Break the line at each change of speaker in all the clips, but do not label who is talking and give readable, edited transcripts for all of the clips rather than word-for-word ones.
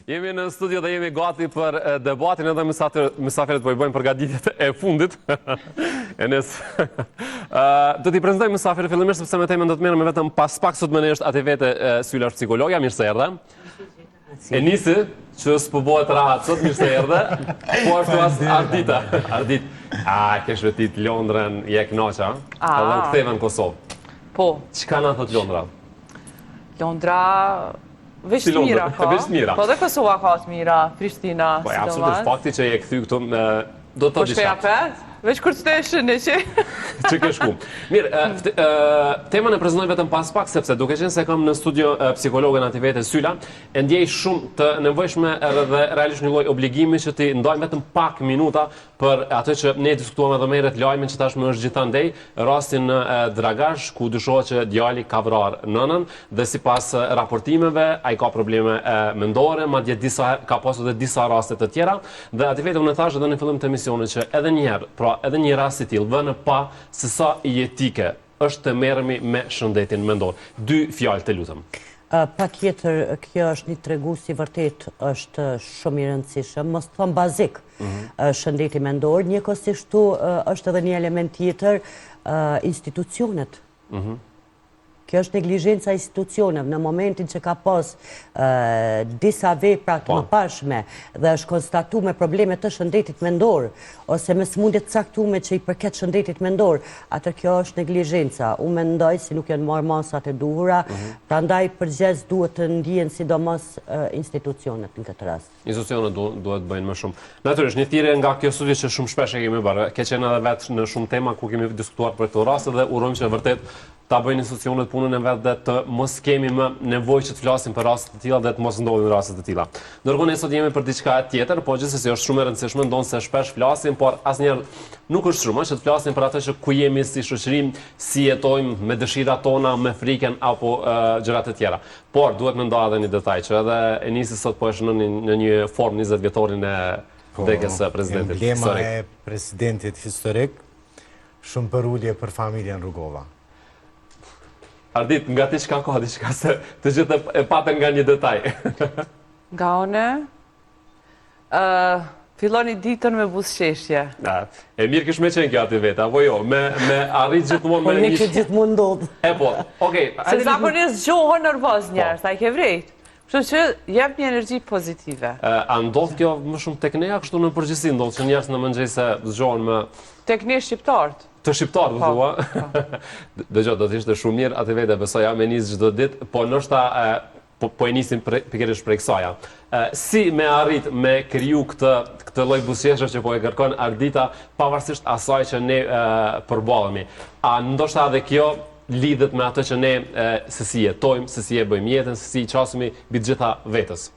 Jemi në studio dhe jemi gati për debatin edhe mysafirët po I bëjmë përgatitjet e fundit. Enes. Do t'i prezentoj mysafirët fillimisht sepse me temën do të merrem vetëm pas pak sot më ne është atë vete Sylla është psikologja, mirë se erdhe. Enisi, që s'po bëhet rahat sot, mirë se erdhe. Po ashtu as Ardita. Ardit. Kesh vetit Londrën, je knoqa. Edhe u ktheve në Kosovë.
Po.
Çka na thot Londra?
Londra veç mira ka.
Veç mira.
Po dhe Kosova ka të mira, Prishtina.
Po absolutisht fakti që je kthy këtu do të thotë diçka.
Po shpeja pet? Veç kur të shënë që...
Që ke shku. Mirë, temën e prezentoj vetëm pas pak, sepse duke qenë se kam në studio psikologën aty vete Sylla, e ndjej shumë të nevojshme edhe realisht një lloj obligimi që ti ndajmë vetëm pak minuta për atë që ne diskutuam edhe më herët lajmin që tashmë është gjithandej, rastin në Dragash, ku dyshohet që djali ka vrarë nënën dhe sipas raportimeve ai ka probleme mendore, madje ka pasur edhe disa raste të tjera, dhe aty vete unë thash edhe në fillim të emisionit që edhe një herë, pra edhe një rast I tillë vënë pa se sa jetike është të merremi me shëndetin mendor. 2 fjalë të lutem.
Patjetër, kjo është një tregues I vërtet është shumë I rëndësishëm, mos thon bazik. Shëndeti mendor, njëkohësisht është edhe një element tjetër, institucionet. Kjo është neglizhenca institucioneve në momentin që ka pas disa vepra të mëparshme dhe është konstatuar me probleme të shëndetit mendor ose me sëmundje të caktuara që I përket shëndetit mendor, atë kjo është neglizhenca. Unë mendoj se nuk janë marrë masat e duhura, prandaj përgjegjës duhet të ndihen sidomos institucionet në këtë rast.
Institucionet duhet bëjnë më shumë. Natyrisht, një thirrje nga kjo studio që shumë shpesh e kemi bërë, ke qenë edhe vetë në shumë tema ku kemi diskutuar për këto raste dhe urojmë që vërtet ta bëjnë institucionet punën e vetë dhe të mos kemi më nevojë që të flasim për raste të tilla dhe të mos ndodhin raste të tilla. Ndërkohë ne sot jemi për diçka tjetër, po gjithsesi është shumë e rëndësishme, ndonse shpesh flasim, por asnjëherë nuk është shumë që të flasim për atë që ku jemi si shoqëri, si jetojmë me dëshirat tona, me frikën apo gjëra të tjera. Por duhet më nda edhe një detaj që edhe Enisi sot po është në një formë 20 vjetorin e vdekjes së presidentit historik.
Emblema e presidentit historik, shumë për ulje për familjen Rugova.
Ardit, nga ti çka ka diçka se të gjithë e patën nga një detaj.
Nga one, filloni ditën me buzëqeshje.
E mirë kish me qenë kjo aty vetë, apo jo? Me arrit gjithmonë me
një... Po ne gjithmonë ndodh.
E po, okej.
Se zakonisht gjohën nervoz njerëz, a I ke vrejt. Kështu që jep një energji pozitive.
A ndodh kjo më shumë tek ne, kështu në përgjithësi ndodh që njerëz në mëngjes se zgjohen më
tek ne shqiptarët.
Të shqiptarë, do thua. Dëgjoj, do të ishte shumë mirë atë vete, besoj jam e nis çdo ditë, po ndoshta po e nisim pikërisht prej kësaja. Si me arrit me kriju këtë lloj buzëqeshje që po e kërkon Ardita, pavarësisht asaj që ne përballemi. A ndoshta edhe kjo lidhet me atë që ne se si jetojmë, se si e bëjmë jetën, se si I qasemi mbi të gjitha vetës?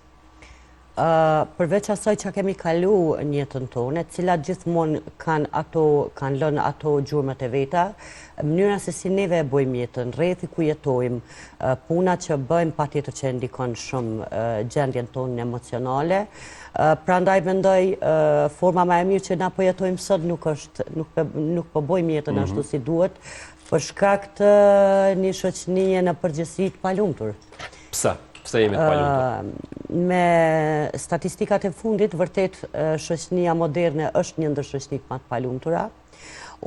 Përveç asaj që kemi kalu në jetën tonë, cilat gjithmonë kanë lënë ato gjurmët e veta, mënyra se si neve e bëjmë jetën, rrethi ku jetojmë, puna që bëjmë patjetër që ndikon shumë gjendjen tonë emocionale. Prandaj mendoj forma më e mirë që na po jetojmë sot nuk po bëjmë jetën ashtu si duhet, për shkak të një shoqërie në përgjithësi të palumtur.
Pse? Pse jemi të palumtur?
Me statistikat e fundit, vërtet shoqënia moderne është një ndër shoqëritë më të palumtura.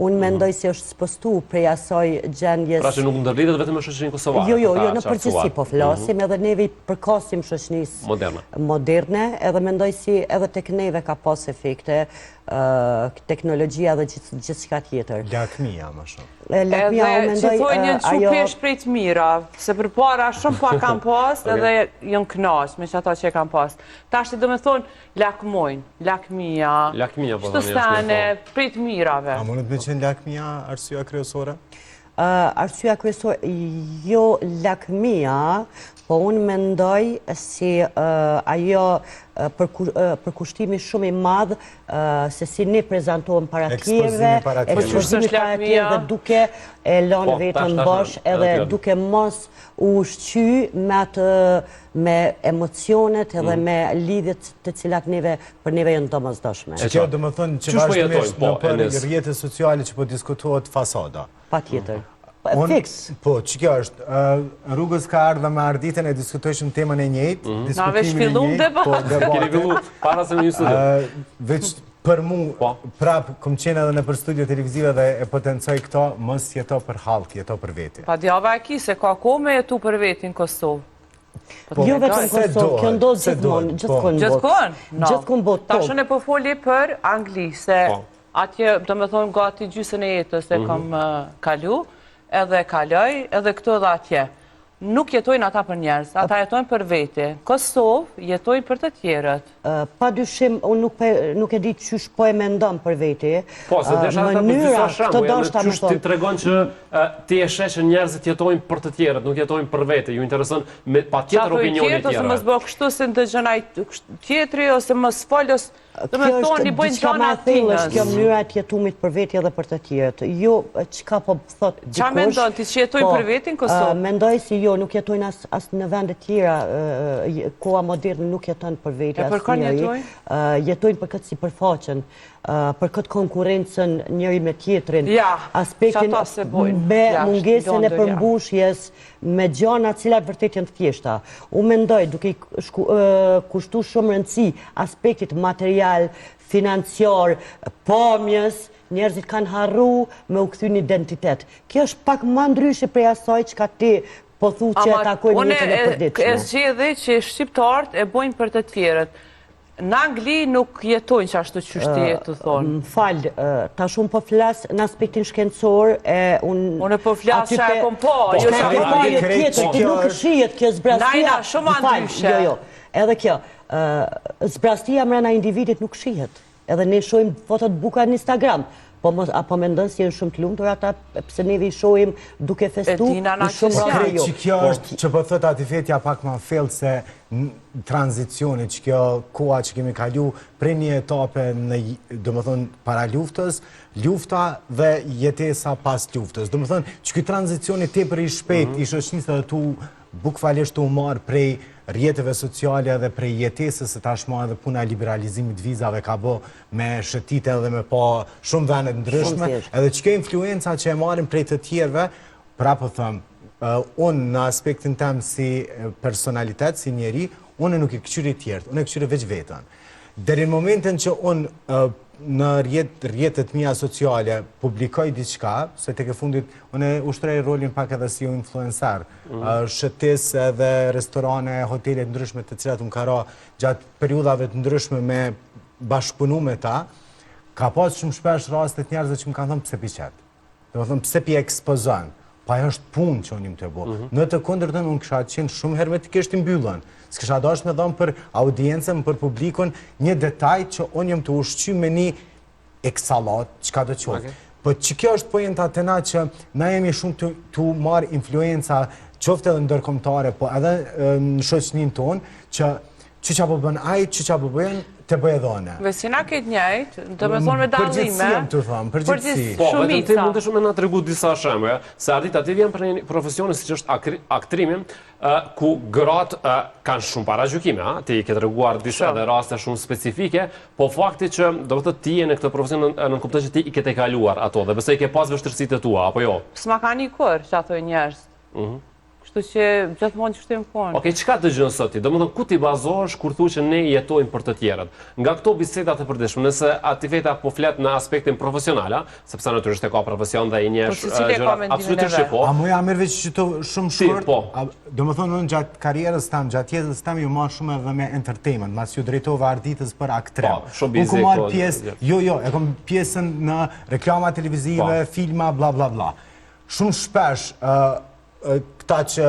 Unë mendoj se është spostu prej asaj gjendjes...
Pra që nuk ndërlidhet vetëm me shoqërinë kosovare.
Jo, në përgjithësi po flasim, edhe neve I përkasim shoqënisë moderne, edhe mendoj si edhe tek neve ka pas efekte, teknologjia dhe gjithçka tjetër.
Lakmia më shumë.
Lakmia, unë mendoj...
Që thoi një qupesh prej të mira, se përpara shumë pa kam pas edhe jënë kënaq me që ato që e kam pas. Tashti do me thonë lakmojnë, lakmia, shtëstane, prej të mirave.
A mundet me qenë lakmia arsyeja kryesore?
Arsyeja kryesore, jo lakmia, po unë mendoj si ajo përkushtimi shumë I madh se si ne prezantohem para tjerëve, ekspozimi para tjerëve duke e lënë vetën bosh edhe duke mos u ushqy me emocionet edhe me lidhjet të cilat për neve janë domosdoshme.
Kjo do të thonë që vazhdimisht në rrjetet sociale që po diskutohet fasada.
Patjetër. Fiks.
Po, që kjo është, rrugës ka ardhë me arditën e diskutojshëm temën e njëjtë, diskutimin e njëjtë, po,
Keni fillu para se me një studio.
Veç për mu, prapë, kom qenë edhe në për studio televizive dhe e potencoj këto, mos jeto për halk, jeto për veti.
Pa djava e ki, se ka ko me jetu për veti në Kosovë.
Jo vetëm Kosovë, kjo ndodhë gjithmonë,
Gjithkonë?
Gjithkonë botë.
Ta shën e po foli për Angli, se atje, do me thonë, gati gjysën e jetës e kam kalu, edhe kaloj, edhe këto dhe atje. Nuk jetojnë ata për njerës, ata jetojnë për vete. Kosovë jetojnë për të tjerët.
Pa dyshim, unë nuk e di qysh po e mendon për vete.
Po, se desha ata për disa shamu, qysh ti tregon që ti e sheshë njerëzit jetojnë për të tjerët, nuk jetojnë për vete. Ju interesën me pa tjetër opinioni tjera.
Ose mësë bëhë kështu se në të gjënaj tjetëri, ose mësë falës, dhe me thonë, i bojnë gjana tinës.
Kjo mënyra e jetumit për vete edhe për të tjerët. Jo, qka po thot dikush...
Qa mendon, ti që jetojnë për vete në Kosovë?
Mendoj si jo, nuk jetojnë as në vendet tjera, koha moderne nuk jetojnë për vete.
E për kanë jetojnë?
Jetojnë për këtë si përfaqen, për këtë konkurencën njëri me tjetrin, aspektin me mungesën e përmbushjes me gjana cilat vërtet janë të thjeshta. Unë mendoj, duke kushtu shumë rëndësi aspektit material, financiar, pamjes, njerëzit kanë harru me u kthy një identitet. Kjo është pak më ndryshe prej asaj që ka ti po thu që e takojnë jetën e përditshme.
E zgjedhë që shqiptarët e bojnë për të tjerët. Në Angli nuk jetojnë që ashtu qështi jetë të thonë.
Falë, ta shumë po flasë në aspektin shkencor e unë...
Unë po flasë që e kom po,
jo që e po jetë tjetër, ti nuk shijet kjo zbrastia...
Najna, shumë andryshe.
Jo, edhe kjo, zbrastia mrena individit nuk shijet. Edhe ne shojmë fotot buka në Instagram. Apo me ndonë si jenë shumë të lumëtur ata, pëse neve i shojmë duke festu, i shumë rrë jo.
Që kjo është, që po thët ati fetja pak ma fellë se tranzicionit, që kjo koha që kemi kalu prej një etape në, do më thonë, para luftës, lufta dhe jetesa pas luftës. Do më thonë, që kjo tranzicionit te për i shpejt, i shoqnisë dhe tu bukfalisht u marë prej rjetëve sociale dhe prej jetesës, se tashma edhe puna liberalizimit vizave ka bo me shëtite edhe me pa shumë venet ndryshme, edhe që kjo influenca që e marim prej të tjerve, pra po thëmë, unë në aspektin tem si personalitet, si njeri, unë nuk e këqyri tjertë, unë e këqyri veç vetën. Deri në momentin që unë në rjetët mija sociale publikoj diçka, se të ke fundit, unë e ushtrej rolin pak edhe si influencer, shëtis edhe restorane, hotelet ndryshme të cilat unë kara gjatë periudave të ndryshme me bashkëpunu me ta, ka pas shumë shpesh rastet njerëzve që më kanë thëmë pse pichet. Dhe më thëmë pse pi ekspozon, pa e është punë që unë im të bo. Në të kundërtën unë kësha qenë shumë hermetikisht imbyllën. S'kësha dash me dhëmë për audiencën, për publikun, një detaj që unë jem të ushqy me një eksalat, që ka të qoftë. Po që kjo është pojenta të na që na jemi shumë të marë influenca qoftë edhe ndërkombëtare, po edhe në shoqnin tonë, që qa po bën ajtë, që qa po bën, të bëjë dhone.
Vesina këtë njajtë, të me thonë me dallime.
Përgjithsi jem të thëmë, përgjithsi.
Po, vetëm ti mund të shumë me nga të regu disa shemë, se Ardita, ti vjen për një profesionis si që është aktrimin, ku gratë kanë shumë para gjykime, ti i këtë reguar disa dhe raste shumë specifike, po fakti që do të ti e në këtë profesion në kuptën që ti i këtë e kaluar ato, dhe bëse i ke pas vështërësit e tua, apo jo?
S'ma ka një kur, që ato e njerës. Kështu që gjithmonë që shtim konë.
Okej, qëka të gjënë sot ti? Do më thënë, ku ti bazosh kur thu që ne jetojmë për të tjerët? Nga këto bisedat e përdeshme, nëse Atifeta po flet në aspektin profesionala, sepse natyrisht e ka profesion dhe i njesh gjërat absolutisht që po.
A muja mirë veç që të shumë shkurt? Do më thënë, unë gjatë karierës tam, gjatë jetës tam, ju marë shumë edhe me entertainment, mas ju drejtova Arditës për aktrem. Unë ku marë pjesë, e kom pjesën në reklama televizive, filma, bla bla bla. Shumë shpesh, këta që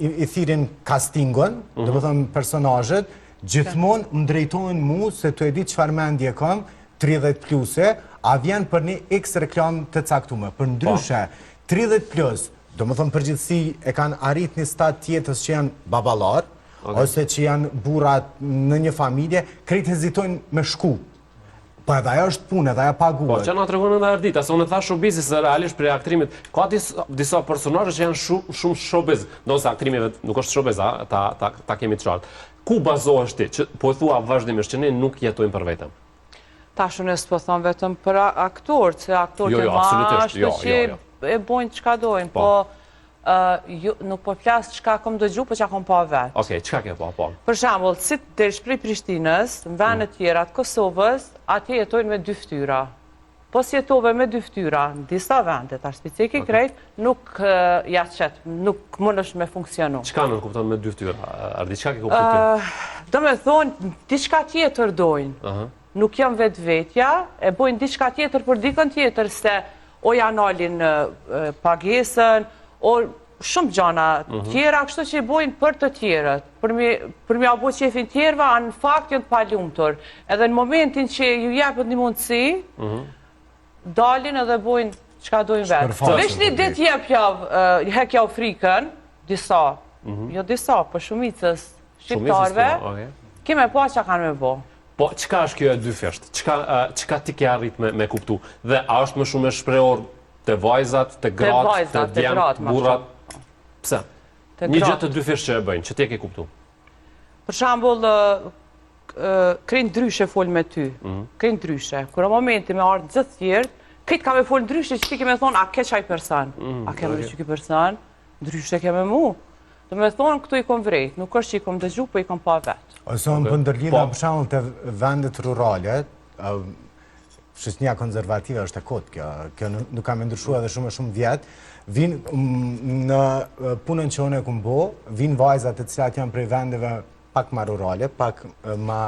i thirin castingon, dhe më thëmë personajet, gjithmonë më drejtojnë mu se të edit qëfar mendje kam, 30 pluse, a vjen për një x reklam të caktume. Për ndryshe, 30 plus, dhe më thëmë përgjithsi e kanë arrit një stat tjetës që janë babalar, ose që janë burat në një familje, krejt hezitojnë me shku. Po edhe ajo është punë, edhe ajo paguhet.
Po, që nga të regonë edhe Ardita, se unë e tha showbizi, se realisht prej aktrimit, ka disa personazhe që janë shumë showbiz, do nëse aktrimive nuk është showbiz, ta kemi të qartë. Ku bazohesh ti, që po e thua vazhdimisht që ne nuk jetojmë për vetëm?
Ta shumë nësë po thonë vetëm për aktorët, se aktorët e mashtë që e bojnë çka dojnë, po nuk po flasë çka kom dëgju, po çka kom pa vetë.
Okej, çka ke pa?
Për shembull, si desh prej Prishtinës, në vende tjera të Kosovës, atje jetojnë me 2 fytyra. Po si jetove me 2 fytyra, në disa vende, tash spiceki krejt, nuk ja qet, nuk mundesh me funksionu.
Çka nuk kupton me 2 fytyra? Ardi, çka ke kuptuar ti?
Do me thonë, diçka tjetër dojnë. Nuk jam vetvetja, e bojnë diçka tjetër për dikën tjetër, se o janë alin pagesën, o shumë gjana tjera, kështu që i bojnë për të tjerët. Për mi abo qefin tjerëve, anë në fakt jënë të palumëtur. Edhe në momentin që ju jepët një mundësi, dalin edhe bojnë qka dojnë vetë. Vesh një dit jep hekja u frikën, disa, jo disa, për shumicës shqiptarve, kime pa që kanë me bo.
Po, qka është kjo e 2 fesht? Qka ti ke arrit me kuptu? Dhe a është më shumë e shprehur të vajzat, të gratë, të djemë, burrat? Pse? Një gjë të 2 fesht që e bëjnë, që ti e ke kuptu?
Për shambull, krejnë ndryshe folë me ty. Krejnë ndryshe. Kërë momenti me ardhë gjithë tjertë, këtë ka me folë ndryshe që ti ke me thonë, a ke qaj person? A ke me që ki person? Ndryshe ke me mu. Do me thonë, këtu i kom vrejt. Nuk është që i kom dëgju, po i kom pa vetë.
Ose më pëndërlida për shambull të vendet rurale, shqisnia konzervative është e kotë kjo, kjo nuk kam ndryshu edhe shumë vjetë, vinë në punën që unë e këmë bo, vinë vajzat të cilat janë prej vendeve pak ma rurale, pak ma,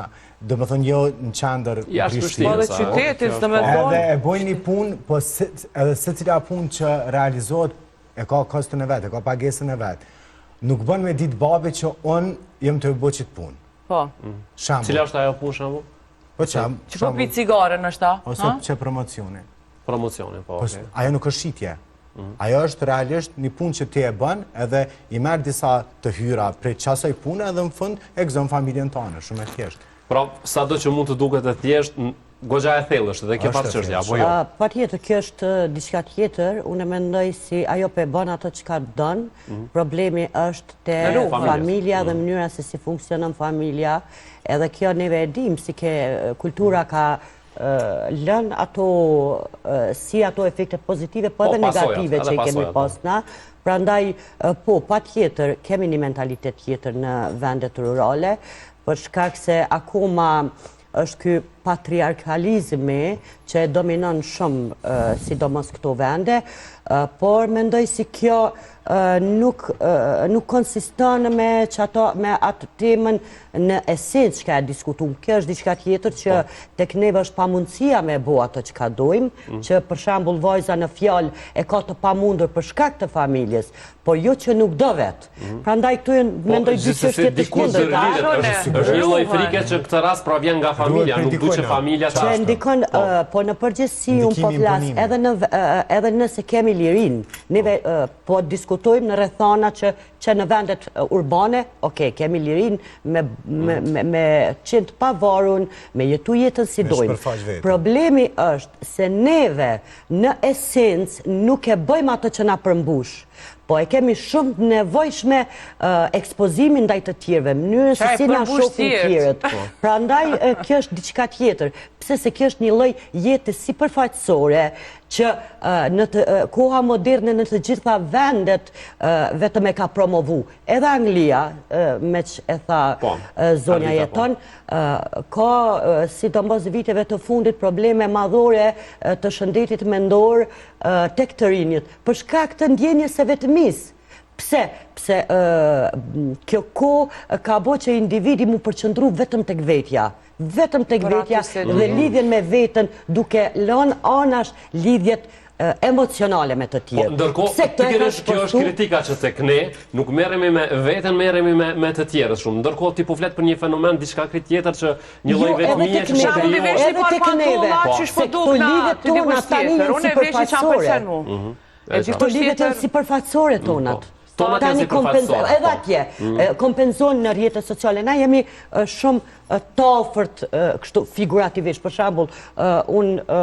do më thonë jo në qendër Prishtinës.
Po dhe qytetis, do me thonë.
Edhe e bojnë një punë, po edhe se cila punë që realizohet, e ka kostën e vetë, e ka pagesën e vetë. Nuk bën me ditë babi që unë jem të bëjë qitë punë.
Po.
Cila është ajo punë shambull?
Po që
po pi cigare në shta?
Ose që promocioni.
Promocioni, po, okej.
Ajo nuk është shitje. Ajo është realisht një punë që ti e bën, edhe i merë disa të hyra prej qasaj punë, edhe në fund e gëzon familjen tonë, shumë e thjeshtë.
Pra, sa do që mund të duket e thjeshtë, gogja e thellë është dhe kjo pas çështja, apo jo?
Pa tjetër, kjo është diçka tjetër, unë mendoj si ajo pe bën ato që ka dënë, problemi është te familja dhe mënyra se si funksionon familja, edhe kjo neve e dim si ke kultura ka lën ato si ato efekte pozitive po edhe negative që i kemi pasna. Prandaj po pa tjetër kemi një mentalitet tjetër në vendet rurale, për shkak se akoma është ky patriarkalizmi që e dominon shumë sidomos këto vende, por mendoj si kjo nuk konsiston me atë temën në esencë që ka diskutuar. Kjo është diçka tjetër që tek neve është pamundësia me bo ato që ka dojmë, që për shembull vajza në fjalë e ka të pamundur për shkak të familjes, por jo që nuk do vetë. Prandaj këtu mendoj dy çështje të tjera.
Është një lloj frike që këtë rast pra vjen nga familja, nuk duhet që familja ta
që ndikon, po në përgjithësi unë po flas edhe nëse kemi lirinë, neve po diskutojmë në rrethana që në vendet urbane, kemi lirinë me qenë të pavarur, me jetu jetën si dojmë. Problemi është se neve në esencë nuk e bëjmë ato që na përmbush, po e kemi shumë nevojshme ekspozimin ndaj të tjerëve, mënyrën se si na shohin tjerët. Prandaj kjo është diçka tjetër, pse se kjo është një lloj jete sipërfaqësore që në koha moderne në të gjitha vendet vetëm e ka promovu. Edhe Anglia, me që e tha zonja jeton, ka sidomos viteve të fundit probleme madhore të shëndetit mendor tek të rinjët, për shkak të ndjenjes së vetmisë. Pse? Pse kjo kohë ka bo që individi mu përqëndru vetëm tek vetja. Vetëm tek vetja dhe lidhjen me vetën duke lënë anash lidhjet emocionale me të tjerë.
Ndërkohë, kjo është kritika që tek ne, nuk merremi me veten, merremi me të tjerët shumë. Ndërkohë ti po flet për një fenomen diçka tjetër që një lloj vetmie që
edhe tek neve, se këto lidhjet tona tani janë sipërfaqësore. Këto lidhjet janë sipërfaqësore tonat. Tani edhe atje, kompenzon në rrjetet sociale. Na jemi shumë të afërt kështu figurativisht. Për shembull, unë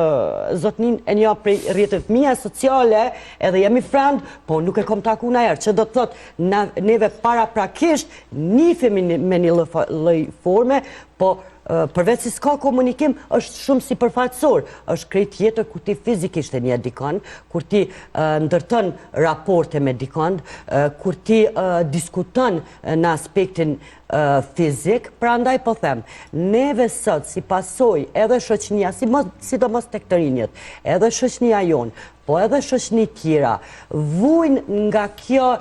zotnin e njoh prej rrjetet mia sociale, edhe jemi friend, po nuk e kam takuar ndonjëherë. Që do të thotë neve paraprakisht nifemi me një lloj forme, po përveç si s'ka komunikim, është shumë si përfaqësor, është krejt tjetër kur ti fizikisht e një dikon, kur ti ndërton raporte me dikon, kur ti diskuton në aspektin fizik, pra ndaj po them, neve sot si pasoj edhe shoqënia, sidomos tek të rinjët, edhe shoqënia jonë, po edhe shoqëni tjera, vujnë nga kjo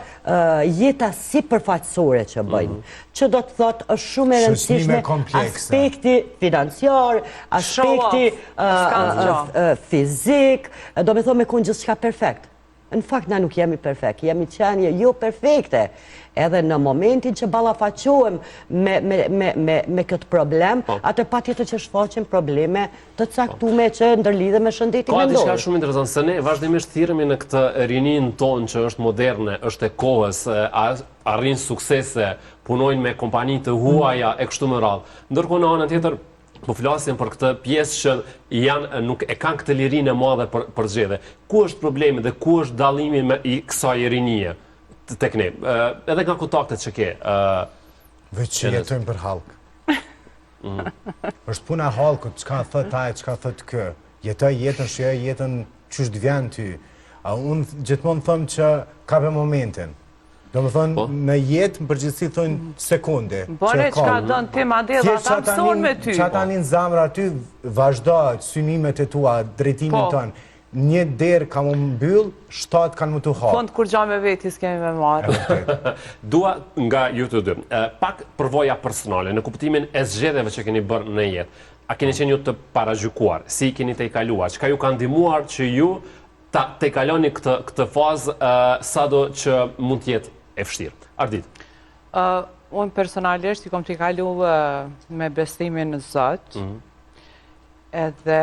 jeta si përfaqësore që bëjnë, që do të thotë është shumë e rëndësishme aspekti financiar, aspekti fizik, do me thonë me kënë gjithë shka perfekt. Në fakt, na nuk jemi perfekt, jemi qenje jo perfekte. Edhe në momentin që balafaqohem me këtë problem, atë pa tjetër që shfaqen probleme të caktume që ndërlidhe me shëndetin mendor.
Ka diçka shumë interesant, se ne vazhdimisht thirremi në këtë rinin tonë që është moderne, është e kohës, arrin suksese, punojnë me kompani të huaja e kështu me radhë. Ndërkohë në anën tjetër, po flasim për këtë pjesë që nuk e kanë këtë lirinë e madhe për zgjedhje. Ku është problemi dhe ku është dallimi i kësaj rinie tek ne? Edhe nga kontaktet që ke.
Veç që jetojmë për halkë. Është puna halkët, çka thot ai, çka thot kë. Jetoj jetën, shijoj jetën çysh të vjen ty. Unë gjithmonë them që ka për momentin. Do më thonë, në jetë, më përgjithsi thonë sekunde.
Bone, që ka dënë ti ma dhe, ta mëson me ty.
Që ata një zamra ty, vazhdo, synimet e tua, drejtimin tënë. Një derë ka më mbyllë, 7 kanë më të hapë.
Fond kur gja me veti s'kemi me marë.
Dua nga ju të dy, pak përvoja personale, në kuptimin e zgjedhjeve që keni bërë në jetë. A keni qenë ju të parajgjuar? Si keni të i kaluar? Çka ju ka ndihmuar që ju të kaloni këtë fazë sado që mund të jetë e vështirë? Ardit.
Unë personalisht i kom t'i kalu me besimin në Zot, edhe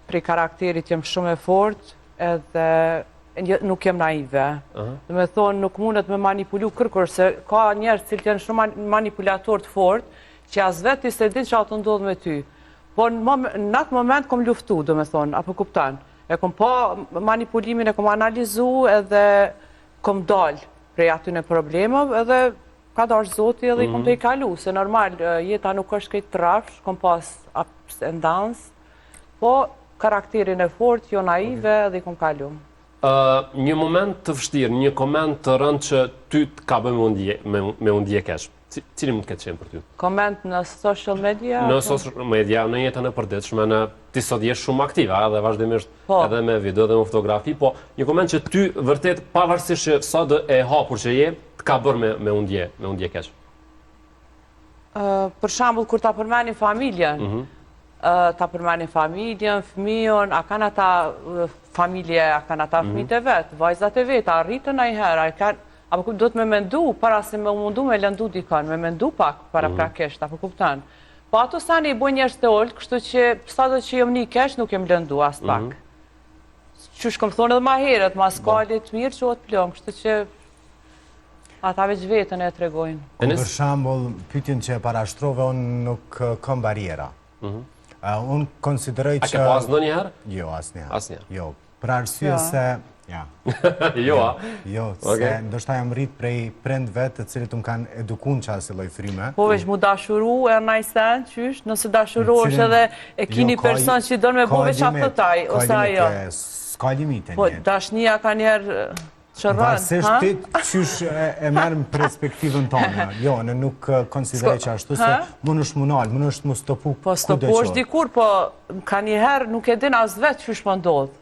prej karakterit jem shumë e fort, edhe nuk jem naive. Dhe me thonë, nuk mundet me manipulu kërkur, se ka njerës cilë të jenë shumë manipulator të fort, që as vetë i se din që ato ndodhë me ty. Po në atë moment kom luftu, do me thonë, apo kuptan. E kom pa manipulimin, e kom analizu, edhe kom dalë prej aty në problemov, edhe ka dash Zoti edhe i kom të i kalu, se normal, jeta nuk është këtë trafsh, kom pas ups and downs, po karakterin e fort, jo naive, edhe i kom kalu.
Një moment të vështirë, një koment të rënd që ty të ka bëj me undje kesh, cili mund të ketë qenë për ty?
Koment në social media?
Në social media, në jetën e përditshme, në ti sot jesh shumë aktiva, edhe vazhdimisht edhe me video dhe me fotografi, po një koment që ty vërtet, pavarësisht që sot e hapur që je, të ka bërë me undje kesh?
Për shambull, kur ta përmeni familjen, fëmijën, a kanë ata familje, a kanë ata fëmijët e vetë, vajzat e vetë, a rritën a i herë, apo do të me mendu, para se me mundu me lëndu dikon, me mendu pak para prakesht, apo kuptan. Po ato sani i boj njerës të ollë, kështu që sa do që jom një kesh, nuk jem lëndu as pak. Që shkom thonë edhe ma herët, ma skalit mirë që o të plon, kështu që ata veç vetën e tregojnë.
Për shambull, pyetjen që e parashtrove, unë nuk kam barjera. Unë konsideroj që...
A ke pas në njëherë?
Jo, asnjëherë.
Asnjëherë.
Jo, për arsye se...
Jo, a?
Jo, se ndoshta jam rrit prej prindve të cilët më kanë edukun që asë lloj fryme.
Po veç mu dashuru e najsen, qysh, nëse dashurosh edhe e kini person që i donë me bo veç atë taj, ose ajo.
S'ka limite
Po dashnia ka njerë qërën,
Varsisht ti qysh e merë në perspektivën tonë. Jo, në nuk konsideroj që ashtu se mund është munal, mund është mu stopu
po stopu është dikur, po ka njëherë nuk e din as vetë qysh po ndodhë.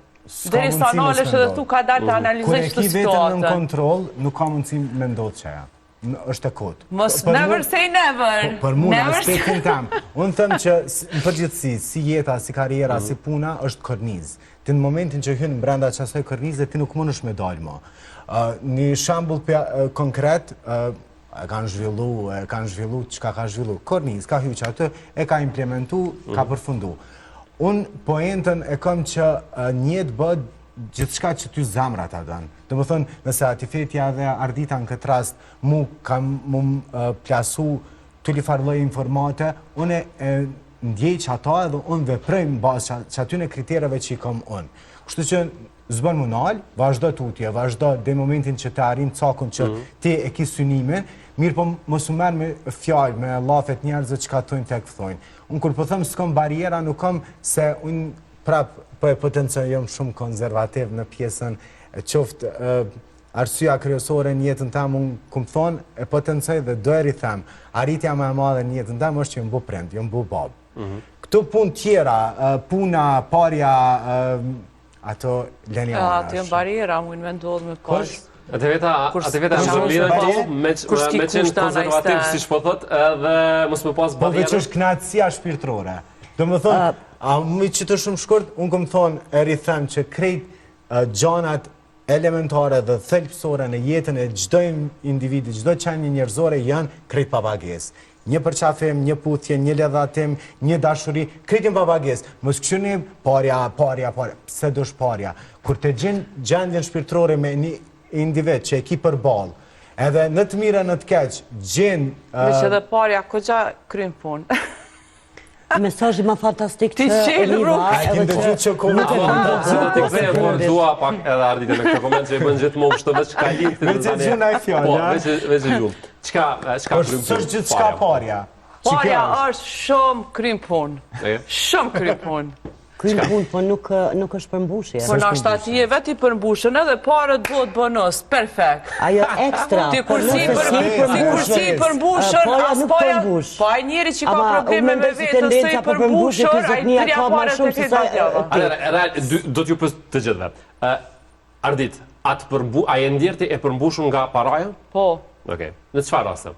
Deri sa nalesh edhe tu ka dalë të analizoj që të situatën.
Kur e ki vetën në kontrol, nuk ka mundësi me ndodhë që ja. është e kotë.
Never say never.
Për mu në aspektin tam. Unë thëmë që në përgjithësi, si jeta, si karriera, si puna, është korniz. Ti në momentin që hynë brenda që asoj kornizë, ti nuk mund është me dalë mo. Një shambull konkret, kanë zhvillu, qka ka zhvillu? Korniz, ka hyqë atë, e ka implementu, ka përfundu. Unë poentën e kam që njëtë bëd gjithë shka që ty zamra ta dënë. Dhe më thënë, nëse Atifetja dhe Ardita në këtë rast mu kam plasu të li farloj informate, unë ndjej që ata edhe unë veproj në bazë që aty në kriterëve që i kam unë. Kështu që zbën më nalë, vazhdo tutje, vazhdo dhe momentin që të arim cakun që ti e ki synimin, mirë po mos u merë me fjallë, me lafet njerëzve që ka tojnë të këthojnë. Unë kur po thëmë s'kom bariera, nuk kam se unë prapë po e potencë jam shumë konzervativ në pjesën qoftë arsyeja kryesore në jetën tam, unë këmë thonë, e potencoj dhe do e ritham, arritja më e madhe në jetën tam është që jëmë bu prind, jëmë bu babë. Këto punë tjera, puna, parja, ato leni anë është.
Ato jëmë bariera, mujnë me ndodhë me pas.
Atë veta më zëmlidhe tu, me qenë konservativ, si shpo thot, dhe mos me pas
Po
barierë.
veç është knatësia shpirtërore. Do më thonë, a më që të shumë shkurt, unë këmë thonë, e ritham që krejt gjanat elementare dhe thelpsore në jetën e çdo individi, çdo qenie njerëzore janë krejt pa pagesë. Një përqafim, një puthje, një ledhatim, një dashuri, krejt pa pagesë. Mos këshyni parja, pse dosh parja. Kur të gjendjen shpirtërore me një individ që e ki për balë, edhe në të mire, në të keq, gjenë...
Me që dhe parja, këgja krymë punë.
Mesazhi më fantastik
Ti
që
qelë
Oliva
rrugë.
edhe
Të kthejë, por dua pak edhe ardite me këtë koment që e bën gjithmonë kështu veç ka linkë të
Veç e gjuna e fjallë,
Po,
ja?
veç e gjumë. Çka krymë
Së është gjithë shka parja.
Parja është shumë krymë punë. Shumë krymë punë.
krymë punë, po nuk është përmbushje.
Po në ashtë ati e veti përmbushën edhe parët duhet bonus, perfekt.
Ajo ekstra.
Ti kursi përmbushën, as parja, pa e njeri që ka probleme me vetë, së i përmbushën, a i përja parët e këtë batjava.
Do t'ju pës të gjithve. Ardit, a e ndjerti e përmbushën nga paraja?
Po.
Okej. Në çfarë raste?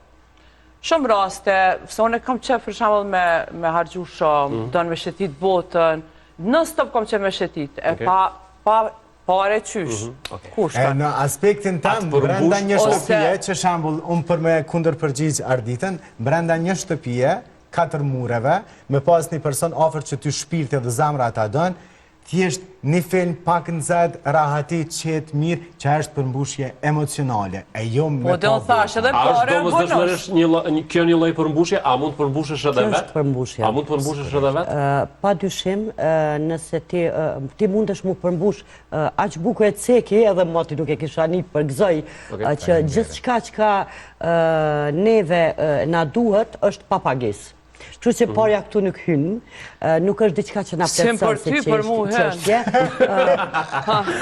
Shumë raste, se unë kam qef për shembull me hargju shumë, do në me shetit botën, në stop kam qef me shetit, e pa pare qysh. Kushka.
Në aspektin tam, brenda një shtëpije, që shambull, unë për me kundër përgjigj Arditën, brenda një shtëpije, 4 mureve, me pas një person ofër që ty shpirti dhe zamra ta dënë, thjesht një film pak në zed, rahati, qetë, mirë, që është përmbushje emocionale. E jo me
Po dhe unë thash edhe pare
e bonus. Kjo një lloj përmbushje, a mund të përmbushesh edhe
Kjo
vetë?
është përmbushje.
A mund të përmbushesh edhe vetë?
Pa dyshim, nëse ti mundesh mu përmbush aq bukur e ceki, edhe moti nuk e kisha një përgëzoj, që gjithë shka që ka neve na duhet është pa pagesë. Kështu që parja këtu nuk hynë, nuk është diçka që na
Sem
pletëson
për ty, për mu
çështje.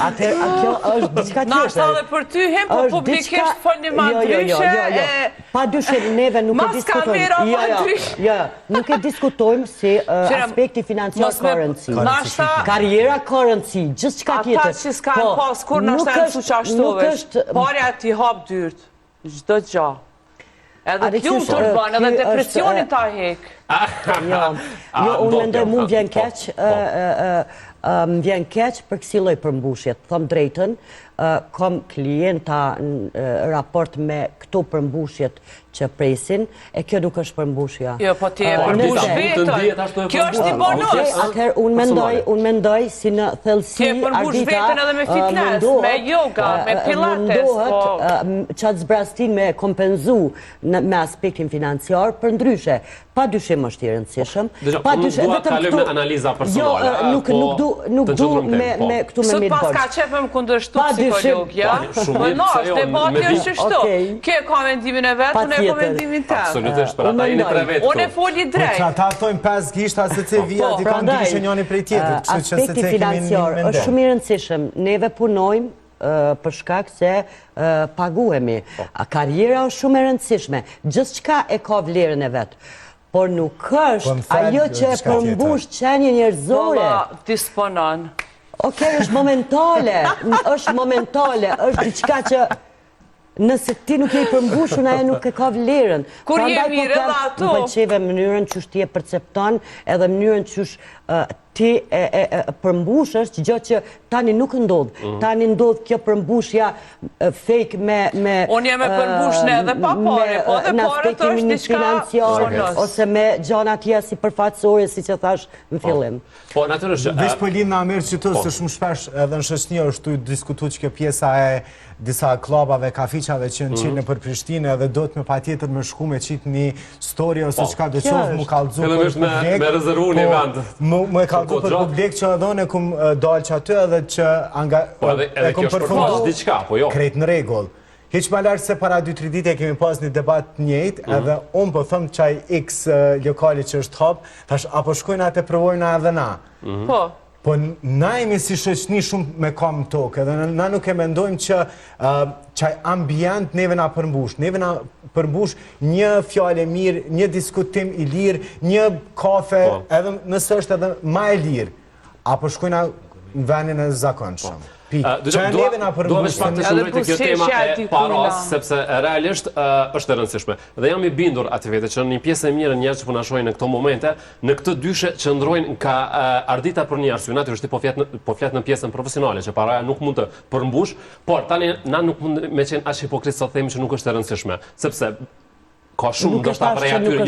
Atëherë kjo është diçka tjetër.
Nashta dhe për ty hem, po publikisht për një ma ndryshe.
Pa dyshim, neve nuk e diskutojmë. Nuk e diskutojmë si aspekti financiar currency. Karriera currency, gjithë qka tjetër.
Ata që s'kanë pas, kur nashta e në suqashtovesh, parja ti hap dyrt, gjdo gja. Edhe kjo më turban, edhe depresionin ta hek.
Jo, unë mendoj mu më vjen keq, më vjen keq për kësi lloj përmbushjet. Thom drejtën, kom klienta në raport me këto përmbushjet që presin, e kjo nuk është përmbushja.
Jo, po ti e përmbush vetën. Kjo është i bonus.
Atëherë, unë mendoj si në thellësi,
Ti e përmbush vetën edhe me fitness, me yoga, me pilates.
Mundohet qatë zbrastin me kompenzu me aspektin financiar për ndryshe. Pa dyshim është i rëndësishëm.
Unë dua të kaloj me analiza personale.
Nuk du me këtu me mirë
Sot pas ka qef me më kundërshtu psikolog, ja? Më nash, debati është shto. Ke ka vendimin e vetë, unë e ka vendimin të.
Absolutisht, për ata jeni tre vetë.
Unë e foli drejt.
Po ata thojnë 5 gishta se te vija ti kanë ndryshë njëri prej tjetrit, kështu që se
aspekti
te kemi
financiar është shumë i rëndësishëm. Neve punojmë për shkak se paguhemi. Karriera është shumë e rëndësishme. Gjithçka e ka vlerën e vet. Por nuk është ajo që e përmbush qenie njerëzore.
Bolla disponon.
Okej, është momentale, është diçka që nëse ti nuk je i përmbushur, ajo nuk e ka vlerën.
Kur je mirë edhe ato.
Më pëlqeve mënyrën që ti e percepton, edhe mënyrën që ti përmbushësh gjë që tani nuk ndodhë. Tani ndodhë kjo përmbushja fake me...
Unë jam e përmbushne edhe pa pare, po dhe pare të është diçka
financiar, ose me gjana tja si përfaqësore, si që thash në fillim.
Po, natyrisht...
Veç për linë në Amerë që të, se shumë shpesh edhe në shoqëni është tu diskutu që kjo pjesa e disa klubave, kafiqave që në qinë për Prishtinë edhe do të me pa tjetër me shku me qitë një story ose qka do qovë mu kalëzu për publik.
Me rezervu një vend.
Mu e kalëzu për publik që edhe unë e kum dalë që aty edhe që
edhe kjo shpërfash diqka, po jo.
Krejt në regull. Hiq ma lartë se para 2-3 dite kemi pas një debat njëjtë edhe unë po thëmë qaj X lokali që është hapë, thash apo shkojnë atë provojnë edhe na.
Po.
Po na jemi si shoqëni shumë me kam tokë, edhe na nuk e mendojmë që qaj ambient neve na përmbush. Neve na përmbush një fjale mirë, një diskutim i lirë, një kafe, edhe nësë është edhe ma e lirë. Apo shkojna në venin e zakonshëm.
Duha me shpak të shumërit e kjo tema e paras, sepse realisht është e rëndësishme. Dhe jam i bindur aty vete që një pjesë e mirë njerë që punashojnë në këto momente, në këtë dyshe që ndrojnë ka ardita për një arsye. Natyrisht po flet në pjesën profesionale, që paraja nuk mund të përmbush, por tani na nuk mund me qenë aq hipokrit sa themi që nuk është e rëndësishme, sepse ka shumë ndoshta prej atyre,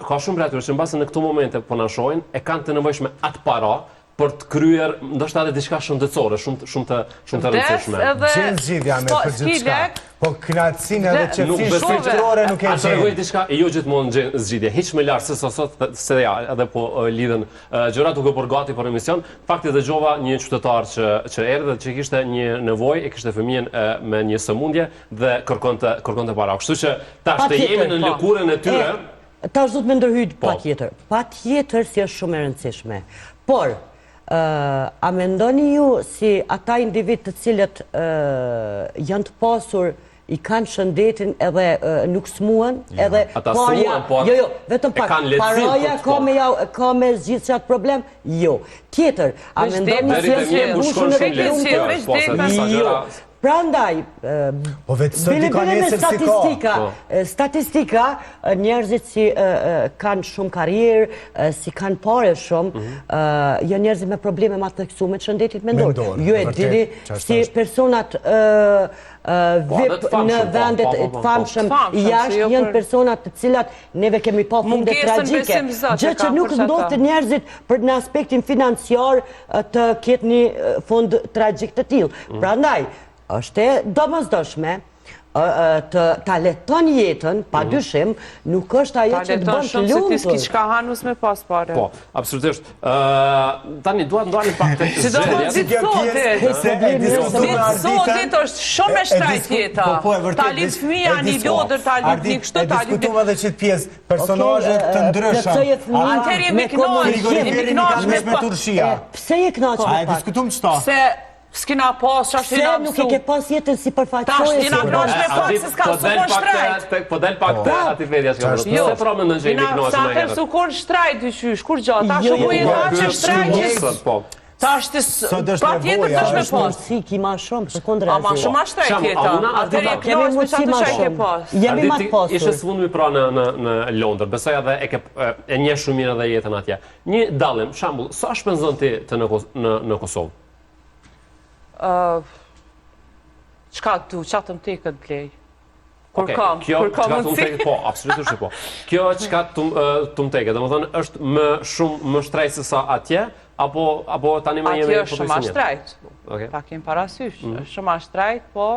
ka shumë prej atyre që mbase në këto momente punashojnë, e kanë të nevojshme atë para për të kryer ndoshta edhe diçka shëndetësore, shumë të rëndësishme.
Gjenë zgjidhja me për gjithë shka. Po knatësin edhe qëtësin shqiptërore nuk e gjenë.
A të regoj diçka, jo gjithmonë gjenë zgjidhje. Hiq me lartë, se sot se ja, edhe po lidhen gjërat duke për gati për emision. Fakti dhe gjova një qytetar që erdhe që kishte një nevoj, e kishte fëmijën me një sëmundje dhe kërkon të para. Kështu që tash të jemi në lëkurën e tyre.
Tash do të me ndërhyjt pa tjetër. Pa tjetër si është shumë e rëndësishme. Por, a mendoni ju si ata individ të cilët janë të pasur i kanë shëndetin edhe nuk smuan, edhe parja, jo, vetëm pak, paraja ka me zgjidhë qatë problem, jo. Tjetër, a mendoni si është e bushën në jo. Prandaj, statistika, njerëzit si kanë shumë karierë, si kanë pare shumë, jo njerëzit me probleme ma të theksume të shëndetit mendor. Ju e dini si personat VIP në vendet të famshëm jashtë janë personat të cilat neve kemi pa funde tragjike. Gjë që nuk ndodhë të njerëzit për në aspektin financiar të ketë një fund tragjik të tillë. Prandaj, është e domosdoshme ta leton jetën, pa dyshim, nuk është ajo që të bën të lumtur.
Se ti s'ki qka hanus me pas pare.
Po, absolutisht. Tani, duat ndalin pak të
zgjedhjes. Si do më ditë sotit është shumë e shtrajt jeta. Ta lit fëmija një lodër, ta lit një kështu, ta lit...
Diskutume dhe qitë pjesë, personajet të ndryshëm.
Atër jemi knosh me
Turqia.
Pse je knosh me pak?
A e diskutum qëta?
Se s'kina pas, që është
Se nuk e ke pas jetën si përfaqësore.
Tash t'ina knosh me pak, se s'ka sukon shtrajt.
Po del pak të ati vedja që ka përshë. Se pra më nëngjë i knosh me
Sa të sukon shtrajt dyqysh, kur gjatë, ta shumë u jetë që shtrajt. Ta është pa tjetër të shme pas.
Si ki ma shumë, për kundra
ma shumë a shtrajt jeta. Atër e knosh me qatë që e ke pas.
Jemi ma të pasur.
Ishe s'vundmi pra në Londër, besoj edhe e nje shumë mirë edhe jetën atje. Një dalim, shambull, sa shpenzon ti në Kosovë?
Qka du, qatëm te këtë blej? Kur kam mundësi?
Po, absolutisht po. Kjo qka të më teke, dhe më thonë, është më shumë më shtrejt se sa atje, apo tani më jemi...
Atje është shumë a shtrejt. Ta kemë parasysh, është shumë a shtrejt, po...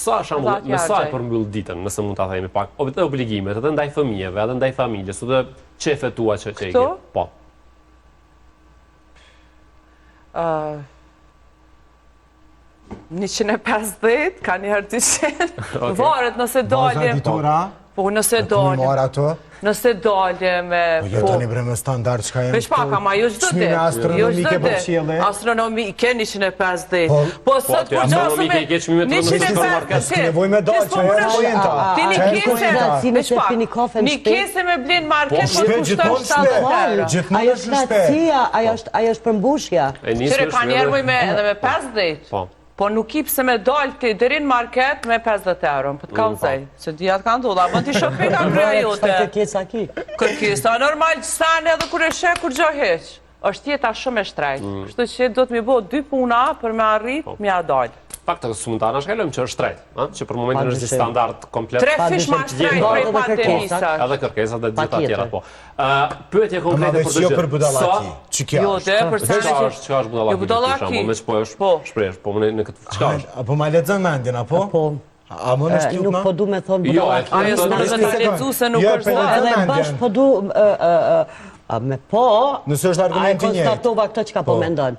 Sa shambull, me sa e përmbyll ditën, nëse mund të thejmë pak, obligimet, edhe ndaj fëmijeve, edhe ndaj familjes, edhe qefe tua që e ke? Po.
150, ka njëherë 200, varet nëse dalim, po nëse dalim me...
Po jetë një bremë standard që ka jenë
veç pak, ama jo çdo ditë,
astronomike për qjelle.
Astronomike 150, po sot kur gjasë me 150,
s'ki nevoj me dalë që ajo pojnë ta.
Ti një kese, një kese me blinë market, për kushton 70 €.
Ajo është knatësia, ajo është përmbushja.
Qëre ka njerë muj edhe me 50. Po nuk i pëse me dalë ti dërin market me 50 €, për të kalëzaj. Se dhjatë kanë të, da bën ti shopping a kryja jote. Kërkesa normal, stane edhe kur e shek, kur gjo heq. është jeta shumë e shtrejtë. Kështu që do të mi bo 2 puna për me arrit, mi a dalë.
Pak të së mund të anashkallojmë që është shtrejt, që për momentin është standard komplet.
3 fish ma shtrejt prej pandemisat.
Edhe kërkesat dhe gjitha tjera, po. Pyetje konkrete për të
gjithë. Për budallaki, që kjo është?
Çka është budallaki? Me ç'po është shpresh, po në këtë çka është?
Apo ma lexon mendjen, apo?
Po.
A më në shtyp,
nuk po du me thonë budallaki.
Ajo s'në dhe të ledzu se nuk është dhe.
Edhe bashkë po du me po,
nëse është argumenti
a e konstatova këtë që ka po mendon.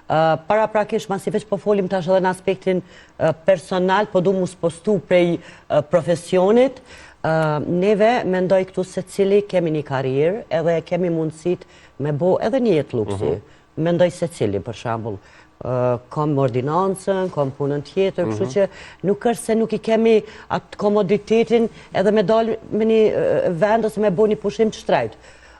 Para prakish, masi veç po folim tash edhe në aspektin personal, po du mu s'postu prej profesionit, neve mendoj këtu se cili kemi një karierë, edhe kemi mundësit me bo edhe një jetë luksi. Mendoj se cili, për shambull. Kam ordinancën, kam punën tjetër, kështu që nuk është se nuk i kemi atë komoditetin edhe me dalë me një vend ose me bo një pushim të shtrejt.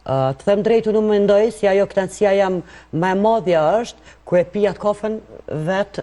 Të them drejtu nuk mendoj si ajo kënaqësia jam më e madhja është ku e pi atë kafën vetë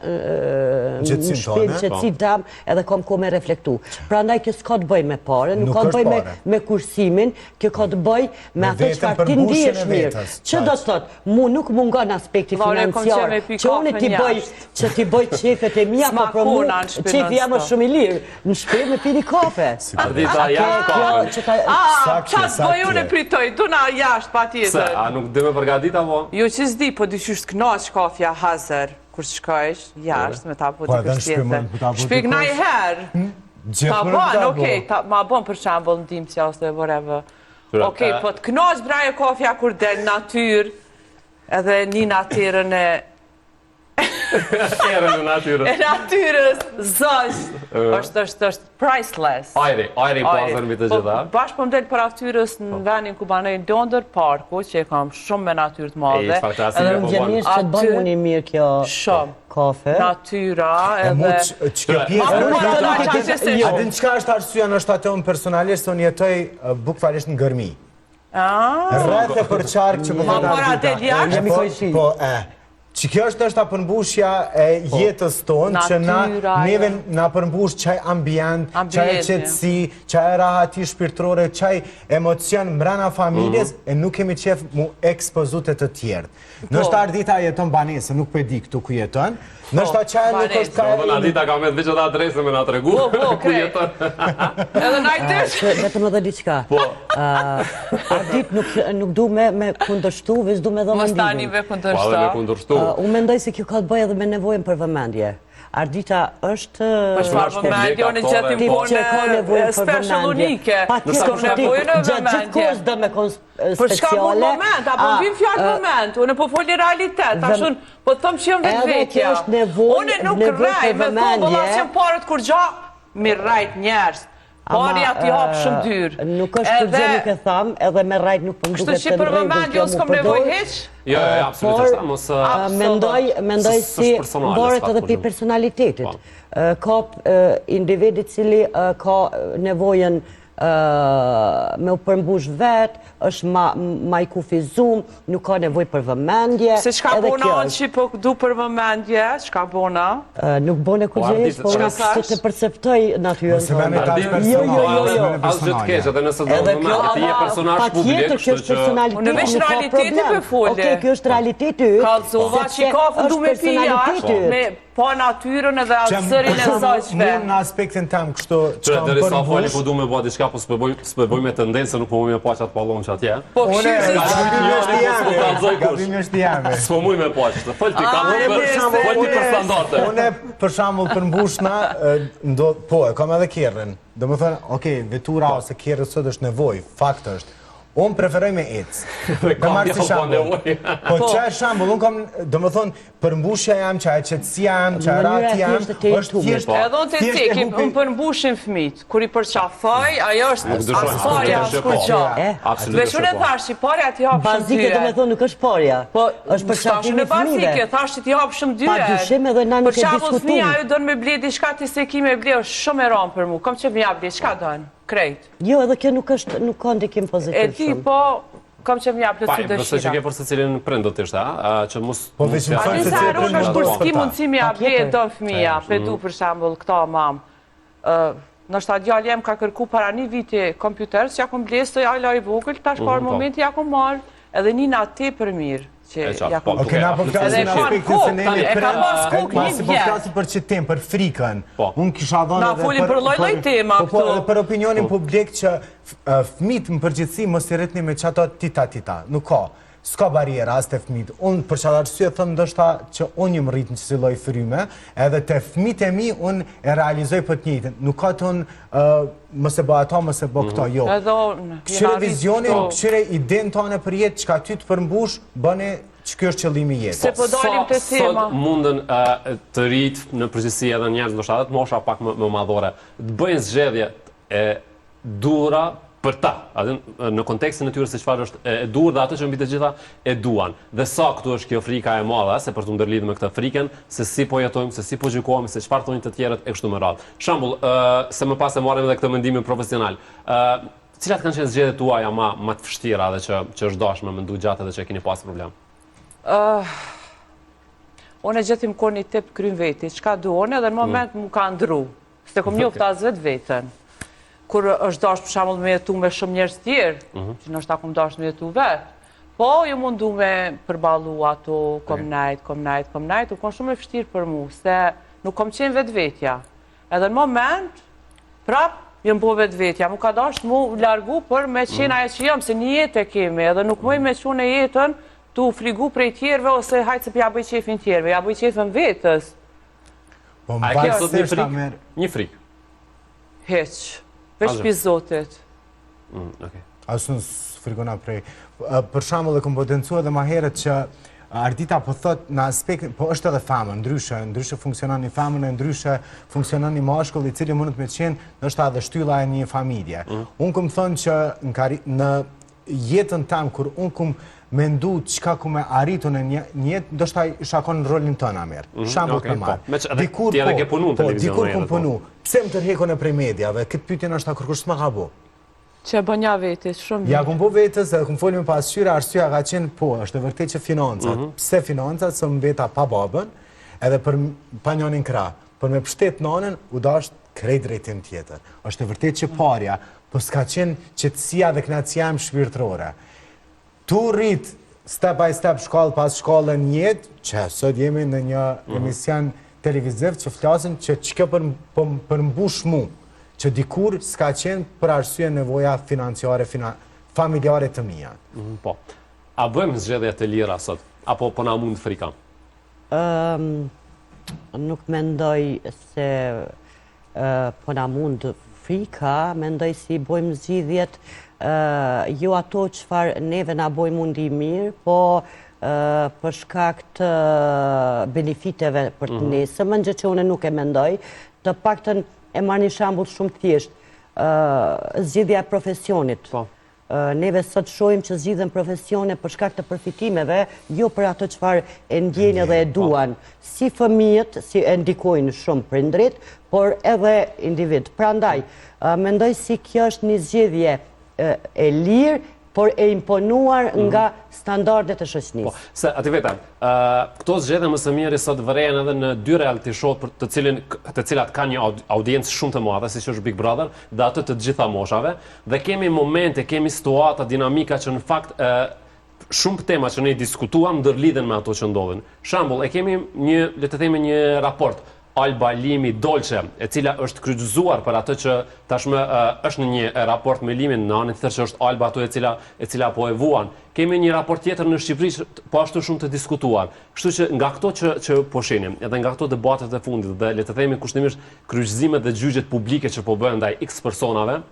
në shpinë qetësi dam edhe kam kohë me reflektu. Prandaj kjo s'ka të bëj me parë, nuk ka të bëj me kursimin, kjo ka të bëj me atë çfarë ti ndihesh mirë. Që do të thotë, mu nuk mungon aspekti financiar, që unë ti bëj çefet e mia apo për mua, çefi jam shumë i lirë, në shtëpi me pini kafe.
Ardita jashtë ka.
Çfarë bëj unë pritoj, duna jashtë patjetër.
A nuk dhe me përgatit apo?
Jo që s'di, po dyshysh t'knaq kafja hazër, kur shkojsh jashtë me ta po t'i kështjetë. Shpik na i herë. Ta bon, okej, ma bon për shambull në dimësja ose whatever. Okej, po t'knaq braje kafja kur del natyrë, edhe një natyrën e...
Erën e natyrës.
E natyrës, zështë, është priceless.
Ajri pasër mbi të gjitha.
Bashkë po mdel për aftyrës në venin ku banoj Londër Parku, që e kam shumë me natyrë të madhe.
Edhe në gjenisht që të bënë unë i mirë kjo kafe.
Natyra, edhe...
A din qka është arsyeja në shtatë unë personalisht, unë jetoj bukfalisht në gërmi. Rreth e për qarkë që
Ma mora del jashtë?
Që kjo është përmbushja e jetës tonë, që neve na përmbush qaj ambient, qaj qetësi, qaj rahati shpirtërore, qaj emocion mbrana familjes, e nuk kemi qef mu ekspozutet të tjertë. Nështë Ardita jeton banese, nuk për di këtu ku jeton, nështë qaj nuk është ka...
Ardita ka me të veqët adresë me nga të regu, ku jeton.
Edhe najtësh.
Vetëm edhe diqka. Ardit nuk du me kundërshtu, veç du me dhe
mëndivin.
Unë mendoj se kjo ka të bëjë edhe me nevojën për vëmendje. Ardita është...
Për shfarë vëmendje, unë i gjetim punë special unike. S'ko nevojën e vëmendje.
Gjatë kohës dhe me speciale...
Për shka për moment, apo vim fjallë moment, unë po folli realitet, ashun, po të thëmë që jëmë vetë vetja. Unë nuk rej, me thonë, bëllas që parët kur gja, mi rajt njerës. Parja t'i hapë shumë dyrë.
Nuk është të gjë nuk e thamë, edhe me rajt nuk përnduket të
kështu që për vëmendje, unë s'kom nevoj heq?
Jo, absolutisht,
mendoj si mboret edhe për personalitetit. Ka individi cili ka nevojën me u përmbush vetë, është ma i kufizum, nuk ka nevoj për vëmendje.
Se qka bona onë që po du për vëmendje, qka bona?
Nuk bone ku gjesh, po që të perceptoj natyrën.
Nëse vene ta është personalje.
Asë gjithë kesh, edhe nëse do vëmendje, ti je personash publik,
kjo është personaliteti,
unë vesh realiteti për folje.
Okej, kjo është realiteti.
Kalzova që ka fëndu me pi jashtë, me pa natyrën edhe atësërin e zajshve.
Mund në aspektin tem kështu që kam
Dërisa fali
përmbush.
po du me bua diçka, po s'përboj me tendencë, se nuk po mu me pa qatë palon që atje.
Po këshirë
Gabim është jame.
S'po muj me pa qatë. Fëllti për standarte.
Une për shambull përmbushna, po e kam edhe kjerën. Do më thënë, okej, vetura ose kjerët sot është nevoj, fakt është. Unë preferoj me ecë. Me marë si shambull. Po që e shambull, unë kam, do më thonë, përmbushja jam, që e qëtësia jam, që e rati jam, është thjesht...
Edhe unë të tekim, unë përmbushin fëmit, kur i përqafoj, ajo është asfarja, s'kur gjo. Vesh unë e thash që parja t'i hapë shumë dyre.
Bazike do me thonë nuk është parja, është përqafimi fëmive.
Thash që t'i hapë shumë dyre.
Pa dyshim edhe na nuk e diskutuar.
Për fëmija ju donë me ble diçka ti se ki me ble, është shumë e ramë për mu. Kom që m'ja ble, qka donë? Krejt.
Jo, edhe kjo nuk ka ndikim pozitiv shumë.
E ti, po, kam që m'ja ble si dëshira.
Nëse që ke për se cilin prend do t'ishta, që mus...
Po veç më
thonë se cilin prend është kur s'ki mundësi m'ja ble do fëmija, pedu për shambull këta mamë. Nështë ta djallë jem ka kërku para një viti kompjuter, që ja kom blesë të jalla i vogël, tash parë momenti ja kom marë, edhe një natë te për mirë. që ja kom...
Oke, na po flasim në aspektin se ne
e ka pas kuk një
po flasim për qëtim, për frikën. Unë kisha dhënë
na folim për lloj-lloj tema këtu.
Po, për opinionin publik që fëmijët në përgjithësi mos i rritni me çato tita. Nuk ka. S'ka bariera as te fëmijët. Unë për çfarë arsye them ndoshta që unë jam rrit në çdo lloj fryme, edhe te fëmijët e mi unë e realizoj për të njëjtën. Nuk ka ton mos e bë ato, mos e bë këto, jo. Këshire vizionin, këshire idenë tonë për jetë, çka ty të përmbush, bëni që kjo është qëllimi jetë.
Se po dalim të tema.
Sot mundën të rritë në përgjithësi edhe njerëz ndoshta edhe të mosha pak më madhore, të bëjnë zgjedhje e dura për ta, në kontekstin e tyre se çfarë është e dur dhe atë që mbi të gjitha e duan. Dhe sa këtu është kjo frika e madhe, se për të ndërlidhur me këtë frikën, se si po jetojmë, se si po gjykohemi, se çfarë thonin të tjerët e kështu me radhë. Shembull, se më pas e marrim edhe këtë mendimin profesional. Cilat kanë qenë zgjedhjet tuaja më të vështira dhe që është dashme më ndu gjatë dhe që e keni pas problem?
Unë e gjetim kohën i tep krym veti, çka duoni edhe në moment mu ka ndru. Se kom njoft as vetën. Kur është dash për shembull me jetu me shumë njerëz tjerë, që nështë ta kom dash me jetu vetë, po ju mundu me përballu ato, kom najt, u kon shumë e vështirë për mu, se nuk kom qenë vetvetja. Edhe në moment, prap, jëm po vetvetja, mu ka dash mu largu për me qenë ajo që jam, se një jetë e kemi, edhe nuk mëj me qune jetën, tu frigu prej tjerëve, ose hajtë se pja bëj qefin tjerëve, ja bëj qefin vetës.
A e ke sot një frikë?
Heq. Veç pi Zotit.
Asë në frikona prej. Për shembull e kom potencuar edhe më herët që Ardita po thot në aspektin, po është edhe femën, ndryshe funksionon një femën e ndryshe funksionon një mashkull i cili mund të me qenë ndoshta edhe shtylla e një familje. Unë kom thënë që në jetën tam, kur unë kom mendu çka ku me arritu në një jetë, ndoshta isha kon në rolin tënë amer. Shembull të marr. Dikur kom punu. Pse më tërhekon e prej mediave? Këtë pyetje është kërkush s'ma ka bo.
Që bën ja vetes, shumë.
Ja kom bo vetës, edhe kom folur me pasqyra, arsyeja ka qenë po, është e vërtetë që financat. Pse financat se mbeta pa babën, edhe për pa njonin krah. Për me pështet nanën, u dash krejt drejtim tjetër. Është e vërtetë që parja, po s'ka qenë qetësia dhe kënaqësia im shpirtërore. Tu rrit step by step, shkallë pas shkallë në jetë, që sot jemi në një emision televiziv që flasin që kjo përmbush mu, që dikur s'ka qenë për arsye nevoja financiare, familjare të mija.
Po. A bëjmë zgjedhje të lira sot? Apo po na mund frika?
Nuk mendoj se po na mund frika, mendoj si bëjmë zgjidhjet jo ato çfarë neve na boj mundi mirë, po për shkak të benefiteve për të nesërmen, gjë që unë nuk e mendoj, të paktën e marr një shembull shumë të thjeshtë, zgjidhja e profesionit. Neve sot shohim që zgjidhen profesione për shkak të përfitimeve, jo për ato çfarë e ndjeni dhe e duan. Si fëmijët, si e ndikojnë shumë prindrit, por edhe individ. Prandaj, mendoj si kjo është një zgjedhje e lirë, por e imponuar nga standardet e shoqënisë.
Se, ati vetëm, këto zgjedhje më së miri sot vërejnë edhe në dy reality show të cilat ka një audiencë shumë të madhe, si që është Big Brother, dhe atë të gjitha moshave, dhe kemi momente, kemi situata, dinamika që në fakt shumë tema që ne diskutuam ndërlidhen me ato që ndodhin. Shembull, e kemi le të themi një raport Alba Limi Dolce, e cila është kryqëzuar për atë që tashmë është në një raport me Limin, në anën tjetër që është Alba ato e cila po e vuan. Kemi një raport tjetër në Shqipëri po ashtu shumë të diskutuar. Kështu që nga këto që po shenim, edhe nga këto debatet e fundit dhe le të themi kushtimisht kryqëzimet dhe gjyqjet publike që po bëhen ndaj X personave,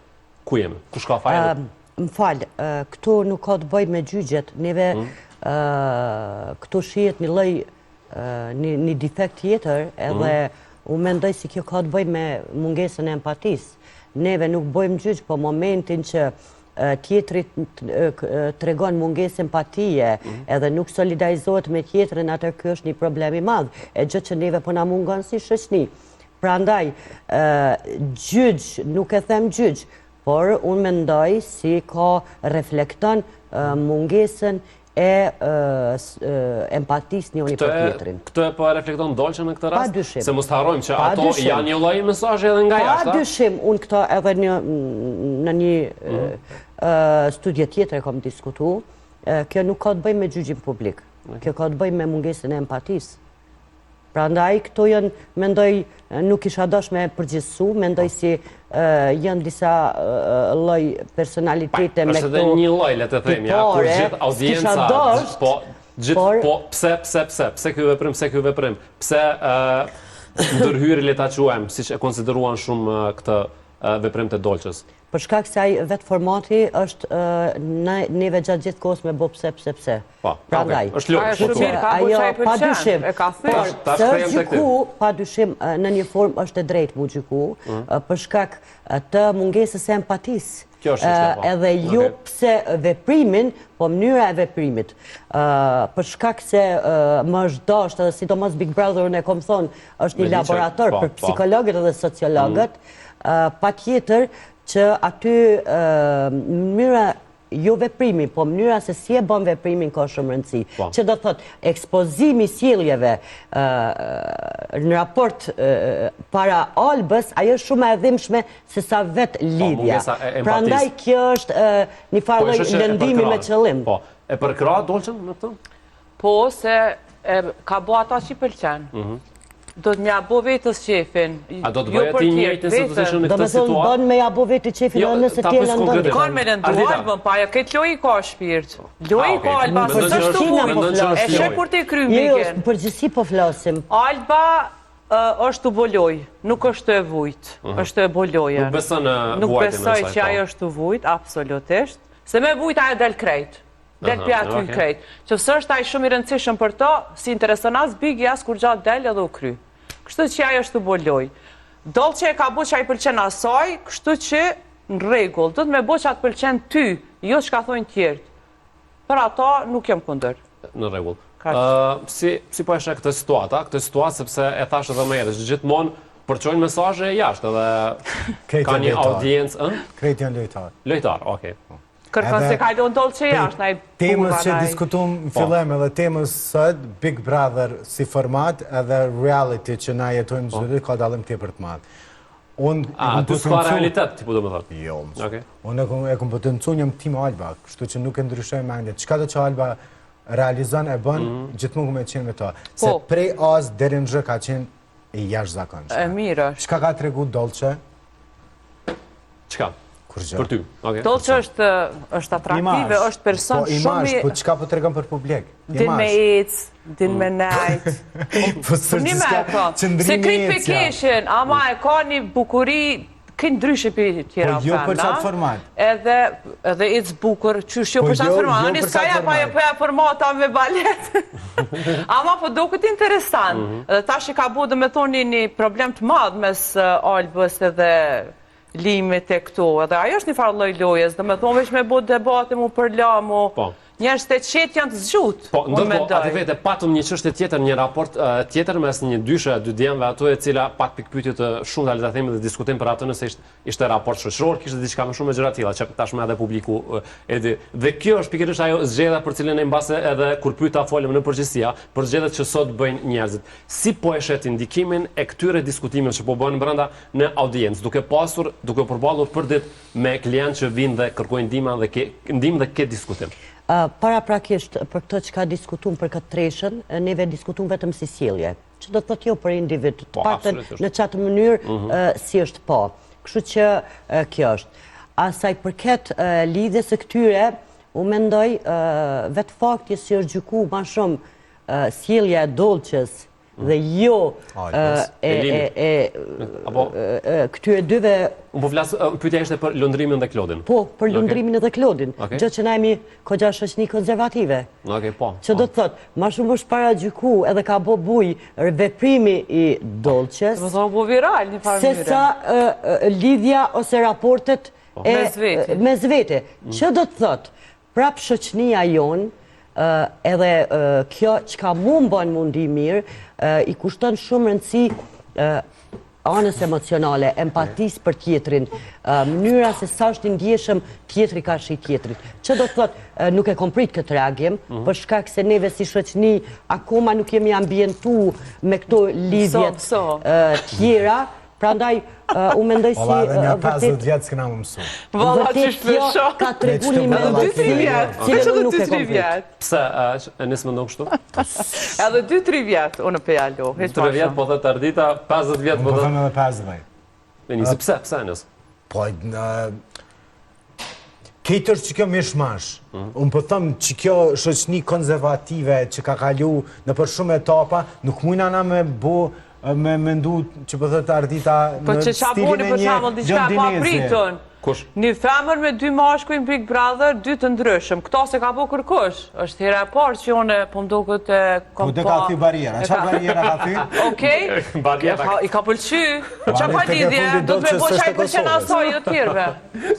ku jemi? Kush ka fajin?
Më falë, këtu nuk ka të bëj me gjyqjet, neve këtu shihet një lloj një defekt tjetër, edhe u mendoj si kjo ka të bëj me mungesën e empatisë. Neve nuk bëjmë gjyq, po momentin që tjetrit tregon mungesë empatie, edhe nuk solidarizohet me tjetrin, atëherë ky është një problem i madh, e gjë që neve po na mungon si shoqëni. Prandaj, gjyq, nuk e them gjyq, por unë mendoj si ka reflekton mungesën e empatisë njëri për tjetrin.
Këtë po reflekton Dolce në këtë rast?
Pa dyshim.
Se mos të harrojmë që ato janë një lloj mesazhi edhe nga jashtë.
Pa dyshim, unë këto edhe në një studie tjetër e kam diskutu, kjo nuk ka të bëjë me gjyqin publik. Kjo ka të bëjë me mungesën e empatisë. Pra ndaj, këto janë, mendoj, nuk isha dosh me përgjithsu, mendoj si janë disa lloj personalitete me këto...
është edhe një lloj, le të themi, kur gjithë audienca, pse ky veprim, pse ndërhyri le ta quajmë, siç e konsideruan shumë këtë veprim të Dolçës.
Për shkak se ai vetë formati është neve gjatë gjithë kohës me bo pse. Prandaj.
Është lojë.
Ajo padyshim.
Se është gjyku, padyshim në një formë është e drejtë mu gjyku, për shkak të mungesës e empatisë. Edhe jo pse veprimin, po mënyra e veprimit. Për shkak se më është dashur, edhe sidomos Big Brother-un e kom thonë, është një laborator për psikologët edhe sociologët, patjetër që aty mënyra jo veprimi, po mënyra se si e bën veprimin ka shumë rëndësi. Që do thot, ekspozimi sjelljeve në raport para Albës, ajo është shumë e dhimbshme se sa vetë lidhja. Prandaj kjo është një farë lloj lëndimi me qëllim.
Po, e përkra Dolçën në këtë?
Po, se ka bo ata që i pëlqen. Do të mja bo vetës qefin.
A do të bëjë ati njëjtën se të zishën në këtë situatë?
Do të bën me ja bo vetë qefin edhe nëse t'jela ndonë.
Kanë me nëndu albën, pa ja këtë loj i ka shpirt. Loj i ka Alba, së të shtu mujtë. E shë kur t'i kry miken.
Përgjithsi po flasim.
Alba është të boloj, nuk është të e vujt, është të e bolojën.
Nuk besën vujtën
Nuk besoj që ajo është të vujt, absolutisht. Se me vujt ajo del krejt. Del pja aty në krejt. Që fësë është aj shumë i rëndësishëm për to, si intereson as bigi as kur gjatë del edhe u kry. Kështu që ajo është të boloj. Dolçe e ka bu që a i pëlqen asaj, kështu që në regull. Do të me bu që a të pëlqen ty, jo që ka thojnë tjertë. Për ata nuk jem kundër.
Në regull. Si po eshe këtë situatë, sepse e thashë edhe me edhe, që gjithmonë përqojnë mesazhe jashtë edhe ka një audiencë.
Krejt janë lojtarë.
Lojtarë, okej.
Kërkën se ka i do në Dolçe jashtë.
Temës që diskutum në fillim edhe temës sët, Big Brother si format edhe reality që na jetojmë gjithë ka dalim tepër të madh.
Tu s'ka realitet, ti po do me thërë?
Jo, unë e kom potencu njëm tim Alba, kështu që nuk e ndryshoj me ndje. Qka do që Alba realizon e bën, gjithmonë ku me qenë me ta. Se prej as deri në zhë ka qenë e jash zakonshme.
E mirë është.
Qka ka tregu Dolçe?
Qka? Për ty.
Dolçe është atraktive, është person shumë...
Po imazh, po qka po të regëm për publik?
Din me ecë, din me najtë. Një me e ka. Se krit për keshen, ama e ka një bukuri, kënë ndryshe për tjera femna.
Po jo për qatë format.
Edhe ecë bukur, qysh jo për qatë format. Në një s'ka pa ja formata me balet. Ama po do këtë interesant. Edhe ta që ka bu dhe me thoni një problem të madhë mes Albës edhe limit e këto, edhe ajo është një farë lloj lojes, dhe me thonë veç me bo debate mu për lamu, njerëz të qetë janë të zgjut.
Po, ndërko, ati vete, patëm një çështje tjetër, një raport tjetër mes një dyshe, dy djemve ato e cila pat pikpyetje të shumë dalë të themi dhe diskutim për atë nëse ishte raport shoqëror, kishte diçka më shumë me gjëra të tilla, që tashmë edhe publiku e di. Dhe kjo është pikërisht ajo zgjedhja për cilën e mbase edhe kur pyeta folëm në përgjithësia, për zgjedhjet që sot bëjnë njerëzit. Si po e shet ndikimin e këtyre diskutimeve që po bëhen brenda në audiencë, duke përballur përdit me klientë që vinë dhe kërkojnë ndihmë dhe ke diskutim?
Para prakisht për këtë që ka diskutum për këtë treshën, neve diskutum vetëm si sjellje, që do të thotë jo për individ, të paktën në qatë mënyrë si është po. Kështu që kjo është. Asaj përket lidhjes së këtyre, u mendoj vetë fakti si është gjyku ma shumë sjellja e Dolçes dhe jo këtyre dyve...
Unë po flasë, pyetja ishte për lundrimin dhe Klodin.
Po, për lundrimin dhe Klodin, gjë që na jemi kogja shoqni konservative. Që do të thotë, ma shumë është para gjyku edhe ka bo buj veprimi i Dolçes, se sa lidhja ose raportet me zvete. Që do të thotë, prap shoqnia jonë, edhe kjo që ka mu më bënë mundi mirë, i kushton shumë rëndësi anës emocionale, empatis për tjetrin, mënyra se sa është ndjeshëm tjetri ka shi tjetrit. Që do të thotë, nuk e komprit këtë reagim, për shkak se neve si shoqni akoma nuk jemi ambientu me këto lidhjet tjera, Prandaj, u mendoj si
Ola, dhe një 50
vërtet...
vjetë s'këna më mësu.
Valla që shpesho.
Ka të regu një
Me
Edhe
që
2-3 vjetë.
cilën
Veç
unë
edhe
nuk e
2-3
kom prit.
vjetë.
Pse, nisë më ndonë kështu?
Edhe 2-3 vjetë, unë pe alo.
3 vjetë po dhe të ardita, 50 vjetë
Unë
po
po
dhe...
thëmë edhe 50.
E nisë, pse nisë?
Po, Ketër që kjo mishmash, unë po thëmë që kjo shoqni konzervative që ka kalu në për shumë etapa, nuk mujna na me mendu që po thëtë ardita
Po
në
që qa
stilin
boni
e
për
një
qamëll diçka pa pritën.
Kush?
Një femër me 2 mashkuj Big Brother, 2 të ndryshëm. Këta se ka po kërkush. Është hera e parë që une po mdo këtë
Po dhe ka thy barjera, qa barjera ka thy?
Okej, i ka pëlqy. Qa pa lidhje, do të me bo qaj pëlqen asaj jo tjerve.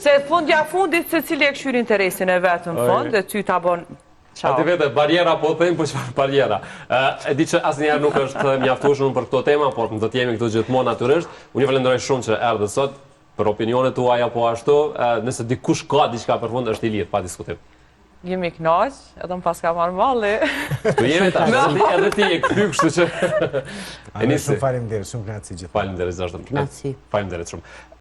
Se fundja fundit se cili e këshyri interesin e vetë në fund, dhe ty ta bon...
Ati vete, barjera po thejmë, po qëfar barjera. E di që asë njerë nuk është mjaftueshëm për këto tema, por më do t'jemi këtu gjithmonë natyrisht. Unë ju falenderoj shumë që erdhe sot, për opinionet tuaja po ashtu, nëse dikush ka diçka për fund, është i lirë, pa diskutim.
Jemi knaq, edhe më pas ka marrë malli.
Tu jemi tash, edhe ti e këty, kështu që...
Shumë falimderit, shumë knatësi gjithë.
Falimderit, zashtë.
Knatësi.
Falimderit shumë.